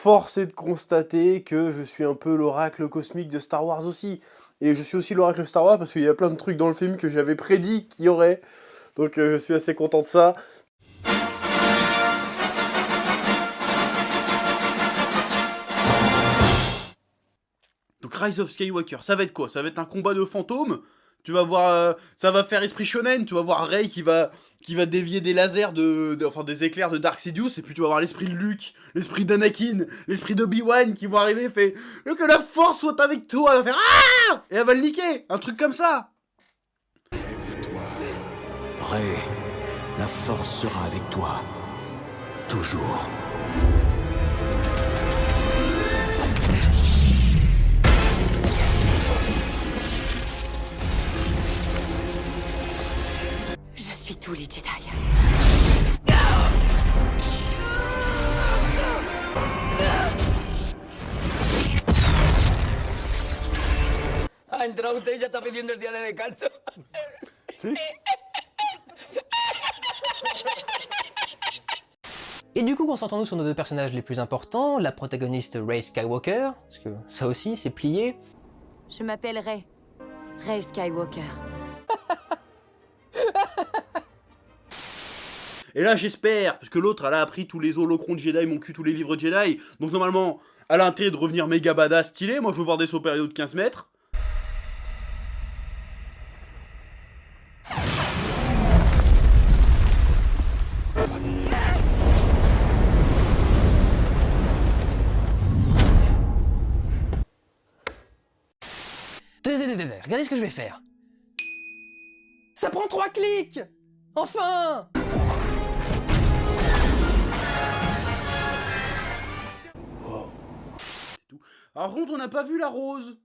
force est de constater que je suis un peu l'oracle cosmique de Star Wars aussi. Et je suis aussi l'oracle de Star Wars parce qu'il y a plein de trucs dans le film que j'avais prédit qu'il y aurait. Donc je suis assez content de ça. Donc Rise of Skywalker, ça va être quoi? Ça va être un combat de fantômes. Tu vas voir, ça va faire esprit shonen. Tu vas voir Rey qui va dévier des lasers enfin des éclairs de Dark Sidious. Et puis tu vas voir l'esprit de Luke, l'esprit d'Anakin, l'esprit d'Obi-Wan qui vont arriver. Fait que la Force soit avec toi. Elle va faire ah et elle va le niquer. Un truc comme ça. Lève-toi, Rey. La Force sera avec toi, toujours. Je suis tous les Jedi. ¿Ha entrado usted y ya está pidiendo el día de descanso? ¿Sí? Et du coup, concentrons-nous sur nos deux personnages les plus importants, la protagoniste Rey Skywalker, parce que ça aussi, c'est plié. Je m'appelle Rey. Rey Skywalker. Et là, j'espère, parce que l'autre, elle a appris tous les holocrons de Jedi, mon cul, tous les livres Jedi. Donc normalement, elle a intérêt de revenir méga badass stylé. Moi, je veux voir des sauts périaux de 15 mètres. Regardez ce que je vais faire. Ça prend 3 clics. Enfin. Par contre, on n'a pas vu la rose.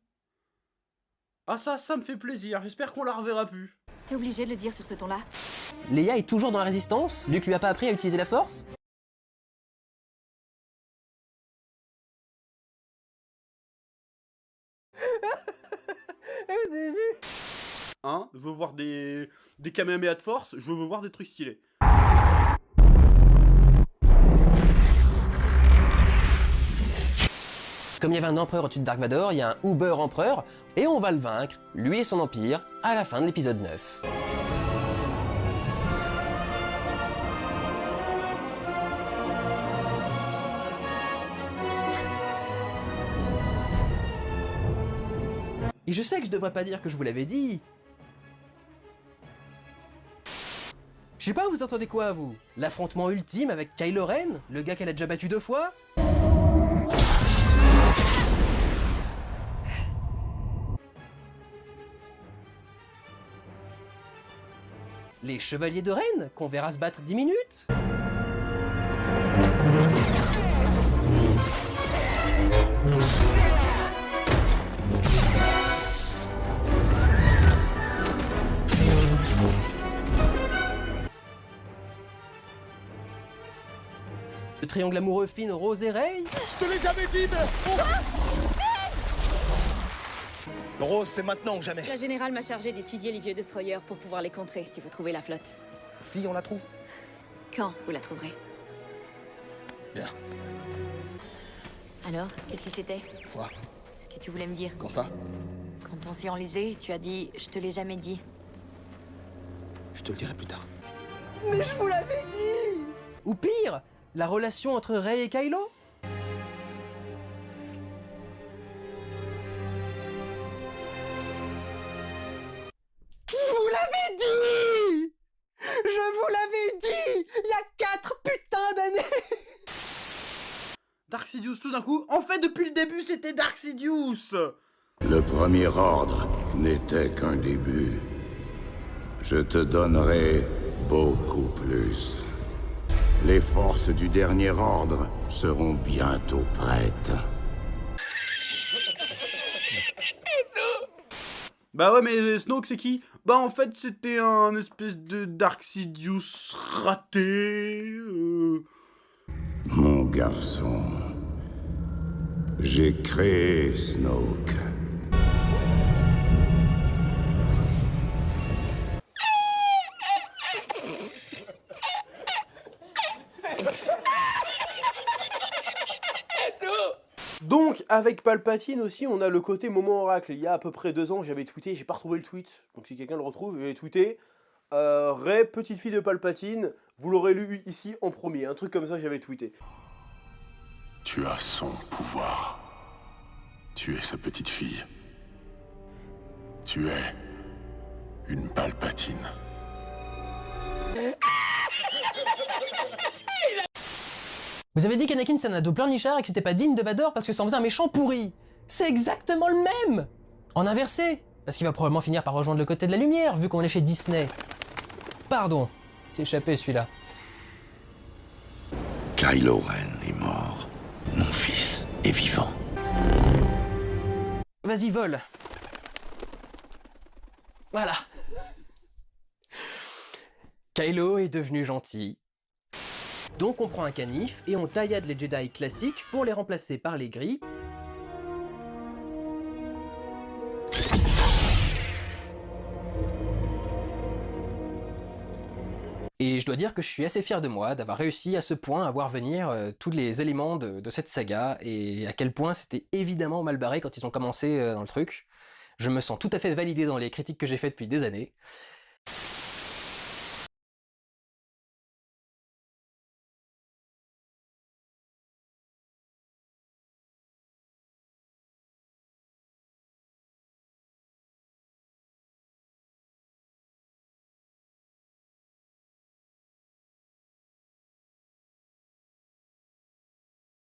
Ah ça me fait plaisir. J'espère qu'on la reverra plus. T'es obligé de le dire sur ce ton-là? Leia est toujours dans la résistance. Luke lui a pas appris à utiliser la force. Vous avez vu? Hein? Je veux voir des Kamehameha de force. Je veux voir des trucs stylés. Comme il y avait un empereur au-dessus de Dark Vador, il y a un Uber empereur, et on va le vaincre, lui et son empire, à la fin de l'épisode 9. Et je sais que je devrais pas dire que je vous l'avais dit. Je sais pas, vous entendez quoi, vous? L'affrontement ultime avec Kylo Ren, le gars qu'elle a déjà battu 2 fois? Les chevaliers de Ren, qu'on verra se battre 10 minutes? Le triangle amoureux Finn, Rose et Rey? Je te l'ai jamais dit, mais... Rose, c'est maintenant ou jamais. La générale m'a chargé d'étudier les vieux destroyers pour pouvoir les contrer si vous trouvez la flotte. Si on la trouve. Quand vous la trouverez? Bien. Alors, qu'est-ce que c'était? Quoi? Ce que tu voulais me dire. Quand ça? Quand on s'est enlisé, tu as dit « je te l'ai jamais dit ». Je te le dirai plus tard. Mais je vous l'avais dit! Ou pire, la relation entre Rey et Kylo? Je vous l'avais dit! Je vous l'avais dit! Il y a 4 putains d'années! Dark Sidious tout d'un coup. En fait, depuis le début, c'était Dark Sidious. Le premier ordre n'était qu'un début. Je te donnerai beaucoup plus. Les forces du dernier ordre seront bientôt prêtes. Bah ouais, mais Snoke, c'est qui? Bah en fait, c'était un espèce de Dark Sidious raté. Mon garçon, j'ai créé Snoke. Donc, avec Palpatine aussi, on a le côté moment oracle. Il y a à peu près 2 ans, j'avais tweeté, j'ai pas retrouvé le tweet, donc si quelqu'un le retrouve, j'avais tweeté Rey, petite fille de Palpatine, vous l'aurez lu ici en premier. Un truc comme ça, j'avais tweeté. Tu as son pouvoir. Tu es sa petite fille. Tu es une Palpatine. Vous avez dit qu'Anakin c'est un ado pleurnichard et que c'était pas digne de Vador parce que ça en faisait un méchant pourri. C'est exactement le même. En inversé. Parce qu'il va probablement finir par rejoindre le côté de la lumière, vu qu'on est chez Disney. Pardon, c'est échappé celui-là. Kylo Ren est mort. Mon fils est vivant. Vas-y, vole. Voilà. Kylo est devenu gentil. Donc on prend un canif et on taillade les Jedi classiques pour les remplacer par les gris. Et je dois dire que je suis assez fier de moi d'avoir réussi à ce point à voir venir tous les éléments de cette saga et à quel point c'était évidemment mal barré quand ils ont commencé dans le truc. Je me sens tout à fait validé dans les critiques que j'ai faites depuis des années.